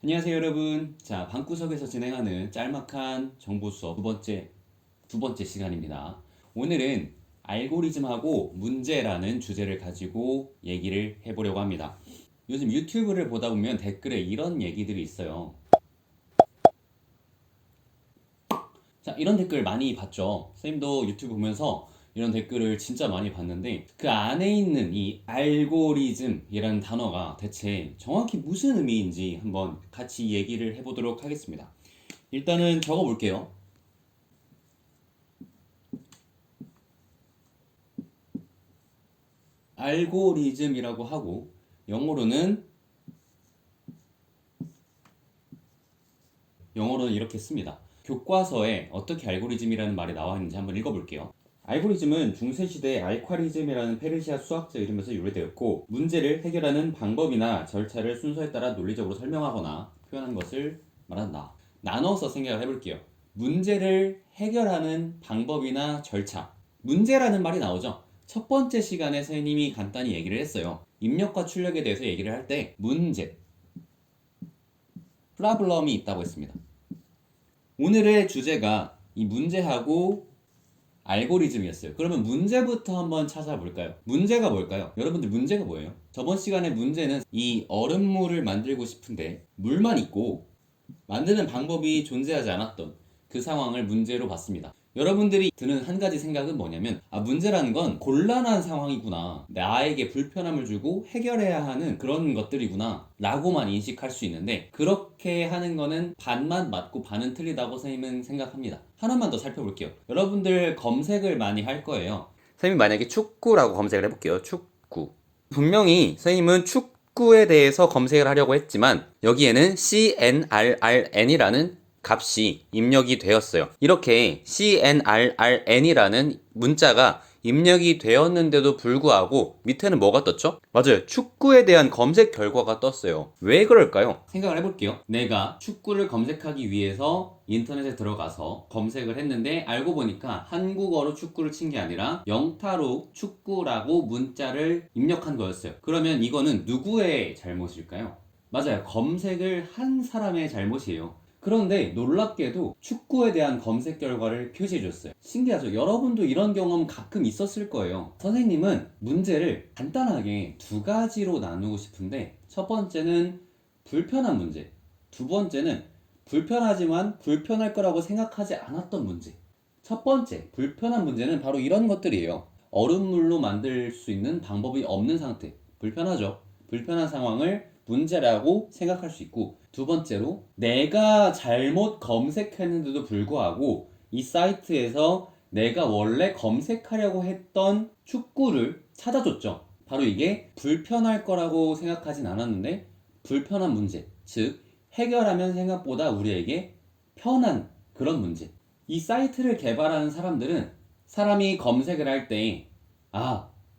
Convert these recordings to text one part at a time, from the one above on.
안녕하세요 여러분. 자, 방구석에서 진행하는 짤막한 정보 수업 두 번째 시간입니다. 오늘은 알고리즘하고 문제라는 주제를 가지고 얘기를 해보려고 합니다. 요즘 유튜브를 보다 보면 댓글에 이런 얘기들이 있어요. 자, 이런 댓글 많이 봤죠. 선생님도 유튜브 보면서 이런 댓글을 진짜 많이 봤는데 그 안에 있는 이 알고리즘이라는 단어가 대체 정확히 무슨 의미인지 한번 같이 얘기를 해보도록 하겠습니다. 일단은 적어 볼게요. 알고리즘이라고 하고 영어로는 이렇게 씁니다. 교과서에 어떻게 알고리즘이라는 말이 나와 있는지 한번 읽어볼게요. 알고리즘은 중세시대 알콰리즘이라는 페르시아 수학자 이름에서 유래되었고, 문제를 해결하는 방법이나 절차를 순서에 따라 논리적으로 설명하거나 표현한 것을 말한다. 나눠서 생각을 해볼게요. 문제를 해결하는 방법이나 절차. 문제라는 말이 나오죠. 첫 번째 시간에 선생님이 간단히 얘기를 했어요. 입력과 출력에 대해서 얘기를 할 때 문제, 프라블럼이 있다고 했습니다. 오늘의 주제가 이 문제하고 알고리즘이었어요. 그러면 문제부터 한번 찾아볼까요? 문제가 뭘까요? 여러분들 문제가 뭐예요? 저번 시간에 문제는 이 얼음물을 만들고 싶은데 물만 있고 만드는 방법이 존재하지 않았던 그 상황을 문제로 봤습니다. 여러분들이 드는 한 가지 생각은 뭐냐면, 문제라는 건 곤란한 상황이구나, 나에게 불편함을 주고 해결해야 하는 그런 것들이구나 라고만 인식할 수 있는데, 그렇게 하는 거는 반만 맞고 반은 틀리다고 선생님은 생각합니다. 하나만 더 살펴볼게요. 여러분들 검색을 많이 할 거예요. 선생님이 만약에 축구라고 검색을 해볼게요. 축구. 분명히 선생님은 축구에 대해서 검색을 하려고 했지만 여기에는 CNRRN이라는 값이 입력이 되었어요. 이렇게 CNRRN이라는 문자가 입력이 되었는데도 불구하고 밑에는 뭐가 떴죠? 맞아요. 축구에 대한 검색 결과가 떴어요. 왜 그럴까요? 생각을 해볼게요. 내가 축구를 검색하기 위해서 인터넷에 들어가서 검색을 했는데 알고 보니까 한국어로 축구를 친 게 아니라 영타로 축구라고 문자를 입력한 거였어요. 그러면 이거는 누구의 잘못일까요? 맞아요. 검색을 한 사람의 잘못이에요. 그런데 놀랍게도 축구에 대한 검색 결과를 표시해줬어요. 신기하죠? 여러분도 이런 경험 가끔 있었을 거예요. 선생님은 문제를 간단하게 두 가지로 나누고 싶은데, 첫 번째는 불편한 문제, 두 번째는 불편하지만 불편할 거라고 생각하지 않았던 문제. 첫 번째, 불편한 문제는 바로 이런 것들이에요. 얼음물로 만들 수 있는 방법이 없는 상태. 불편하죠? 불편한 상황을 문제라고 생각할 수 있고, 두 번째로 내가 잘못 검색했는데도 불구하고 이 사이트에서 내가 원래 검색하려고 했던 축구를 찾아줬죠. 바로 이게 불편할 거라고 생각하진 않았는데 불편한 문제, 즉 해결하면 생각보다 우리에게 편한 그런 문제. 이 사이트를 개발하는 사람들은 사람이 검색을 할 때,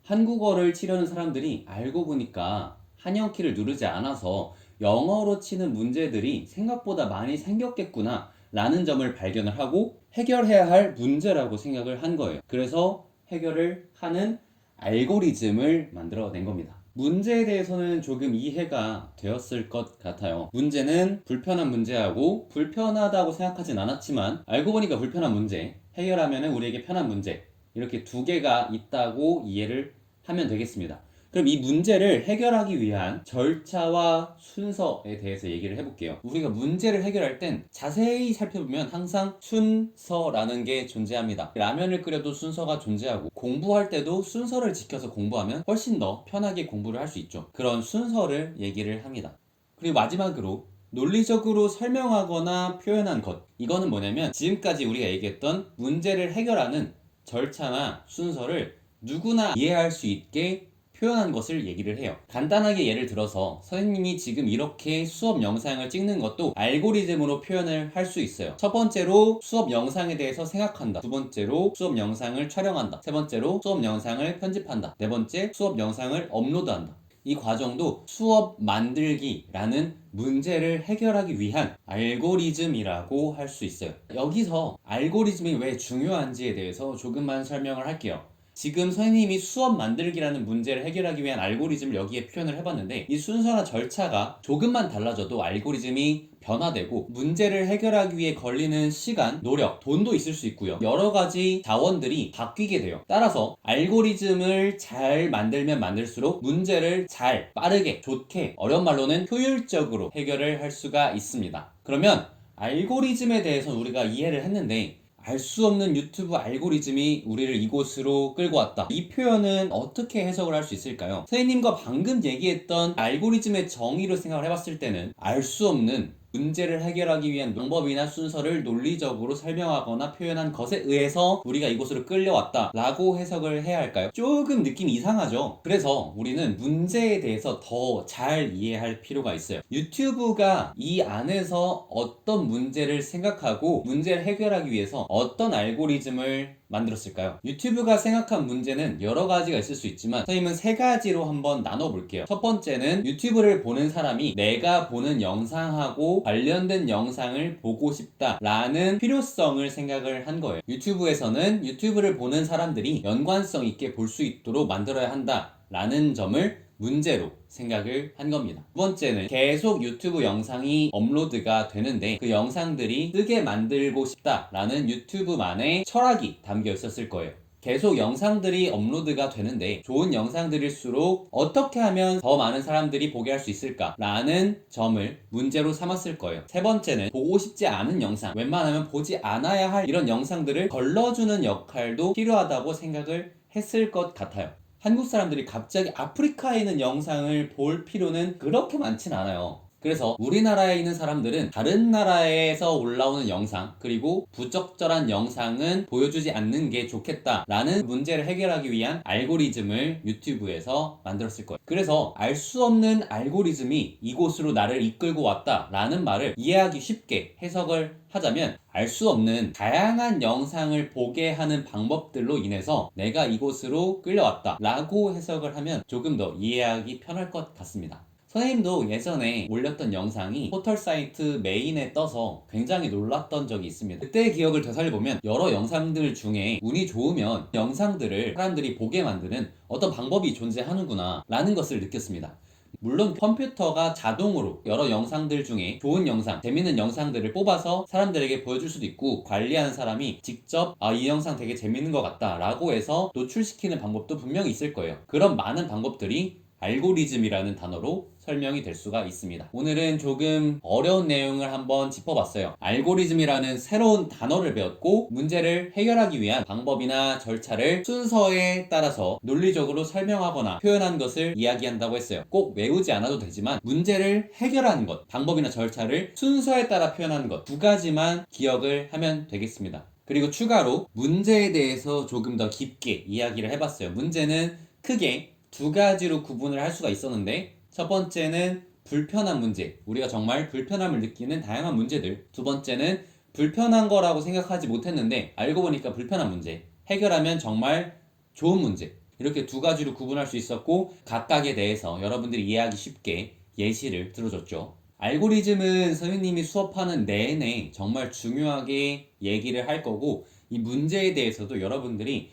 한국어를 치려는 사람들이 알고 보니까 한영키를 누르지 않아서 영어로 치는 문제들이 생각보다 많이 생겼겠구나 라는 점을 발견을 하고 해결해야 할 문제라고 생각을 한 거예요. 그래서 해결을 하는 알고리즘을 만들어낸 겁니다. 문제에 대해서는 조금 이해가 되었을 것 같아요. 문제는 불편한 문제하고 불편하다고 생각하진 않았지만 알고 보니까 불편한 문제, 해결하면 우리에게 편한 문제, 이렇게 두 개가 있다고 이해를 하면 되겠습니다. 그럼 이 문제를 해결하기 위한 절차와 순서에 대해서 얘기를 해볼게요. 우리가 문제를 해결할 땐 자세히 살펴보면 항상 순서라는 게 존재합니다. 라면을 끓여도 순서가 존재하고, 공부할 때도 순서를 지켜서 공부하면 훨씬 더 편하게 공부를 할 수 있죠. 그런 순서를 얘기를 합니다. 그리고 마지막으로 논리적으로 설명하거나 표현한 것. 이거는 뭐냐면 지금까지 우리가 얘기했던 문제를 해결하는 절차나 순서를 누구나 이해할 수 있게 표현한 것을 얘기를 해요. 간단하게 예를 들어서 선생님이 지금 이렇게 수업 영상을 찍는 것도 알고리즘으로 표현을 할 수 있어요. 첫 번째로 수업 영상에 대해서 생각한다. 두 번째로 수업 영상을 촬영한다. 세 번째로 수업 영상을 편집한다. 네 번째, 수업 영상을 업로드한다. 이 과정도 수업 만들기라는 문제를 해결하기 위한 알고리즘이라고 할 수 있어요. 여기서 알고리즘이 왜 중요한지에 대해서 조금만 설명을 할게요. 지금 선생님이 수업 만들기라는 문제를 해결하기 위한 알고리즘을 여기에 표현을 해봤는데, 이 순서나 절차가 조금만 달라져도 알고리즘이 변화되고 문제를 해결하기 위해 걸리는 시간, 노력, 돈도 있을 수 있고요. 여러 가지 자원들이 바뀌게 돼요. 따라서 알고리즘을 잘 만들면 만들수록 문제를 잘, 빠르게, 좋게, 어려운 말로는 효율적으로 해결을 할 수가 있습니다. 그러면 알고리즘에 대해서 우리가 이해를 했는데, 알 수 없는 유튜브 알고리즘이 우리를 이곳으로 끌고 왔다. 이 표현은 어떻게 해석을 할 수 있을까요? 선생님과 방금 얘기했던 알고리즘의 정의로 생각을 해봤을 때는 알 수 없는 문제를 해결하기 위한 방법이나 순서를 논리적으로 설명하거나 표현한 것에 의해서 우리가 이곳으로 끌려왔다 라고 해석을 해야 할까요? 조금 느낌이 이상하죠? 그래서 우리는 문제에 대해서 더 잘 이해할 필요가 있어요. 유튜브가 이 안에서 어떤 문제를 생각하고 문제를 해결하기 위해서 어떤 알고리즘을 만들었을까요? 유튜브가 생각한 문제는 여러 가지가 있을 수 있지만 선생님은 세 가지로 한번 나눠볼게요. 첫 번째는 유튜브를 보는 사람이 내가 보는 영상하고 관련된 영상을 보고 싶다라는 필요성을 생각을 한 거예요. 유튜브에서는 유튜브를 보는 사람들이 연관성 있게 볼 수 있도록 만들어야 한다라는 점을 문제로 생각을 한 겁니다. 두 번째는 계속 유튜브 영상이 업로드가 되는데 그 영상들이 뜨게 만들고 싶다라는 유튜브만의 철학이 담겨 있었을 거예요. 계속 영상들이 업로드가 되는데 좋은 영상들일수록 어떻게 하면 더 많은 사람들이 보게 할 수 있을까라는 점을 문제로 삼았을 거예요. 세 번째는 보고 싶지 않은 영상, 웬만하면 보지 않아야 할 이런 영상들을 걸러주는 역할도 필요하다고 생각을 했을 것 같아요. 한국 사람들이 갑자기 아프리카에 있는 영상을 볼 필요는 그렇게 많진 않아요. 그래서 우리나라에 있는 사람들은 다른 나라에서 올라오는 영상, 그리고 부적절한 영상은 보여주지 않는 게 좋겠다라는 문제를 해결하기 위한 알고리즘을 유튜브에서 만들었을 거예요. 그래서 알 수 없는 알고리즘이 이곳으로 나를 이끌고 왔다라는 말을 이해하기 쉽게 해석을 하자면, 알 수 없는 다양한 영상을 보게 하는 방법들로 인해서 내가 이곳으로 끌려왔다 라고 해석을 하면 조금 더 이해하기 편할 것 같습니다. 선생님도 예전에 올렸던 영상이 포털 사이트 메인에 떠서 굉장히 놀랐던 적이 있습니다. 그때의 기억을 되살려보면 여러 영상들 중에 운이 좋으면 영상들을 사람들이 보게 만드는 어떤 방법이 존재하는구나 라는 것을 느꼈습니다. 물론 컴퓨터가 자동으로 여러 영상들 중에 좋은 영상, 재밌는 영상들을 뽑아서 사람들에게 보여줄 수도 있고, 관리하는 사람이 직접 이 영상 되게 재밌는 것 같다 라고 해서 노출시키는 방법도 분명히 있을 거예요. 그런 많은 방법들이 알고리즘이라는 단어로 설명이 될 수가 있습니다. 오늘은 조금 어려운 내용을 한번 짚어봤어요. 알고리즘이라는 새로운 단어를 배웠고, 문제를 해결하기 위한 방법이나 절차를 순서에 따라서 논리적으로 설명하거나 표현한 것을 이야기한다고 했어요. 꼭 외우지 않아도 되지만 문제를 해결하는 것, 방법이나 절차를 순서에 따라 표현하는 것, 두 가지만 기억을 하면 되겠습니다. 그리고 추가로 문제에 대해서 조금 더 깊게 이야기를 해봤어요. 문제는 크게 두 가지로 구분을 할 수가 있었는데, 첫 번째는 불편한 문제, 우리가 정말 불편함을 느끼는 다양한 문제들. 두 번째는 불편한 거라고 생각하지 못했는데 알고 보니까 불편한 문제, 해결하면 정말 좋은 문제. 이렇게 두 가지로 구분할 수 있었고, 각각에 대해서 여러분들이 이해하기 쉽게 예시를 들어줬죠. 알고리즘은 선생님이 수업하는 내내 정말 중요하게 얘기를 할 거고, 이 문제에 대해서도 여러분들이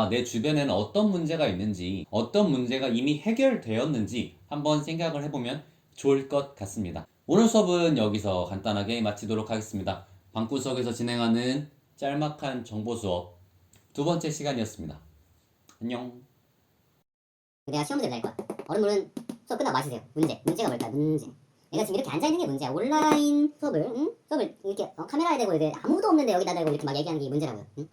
내 주변에는 어떤 문제가 있는지, 어떤 문제가 이미 해결되었는지 한번 생각을 해보면 좋을 것 같습니다. 오늘 수업은 여기서 간단하게 마치도록 하겠습니다. 방구석에서 진행하는 짤막한 정보 수업 두 번째 시간이었습니다. 안녕. 내가 시험 문제를 낼 거야. 어른분은 수업 끝나고 마시세요. 문제가 뭘까? 문제. 내가 지금 이렇게 앉아있는 게 문제야. 온라인 수업을, 수업을 이렇게 카메라에 대고 이제 아무도 없는데 여기다 대고 이렇게 막 얘기하는 게 문제라고요. 응?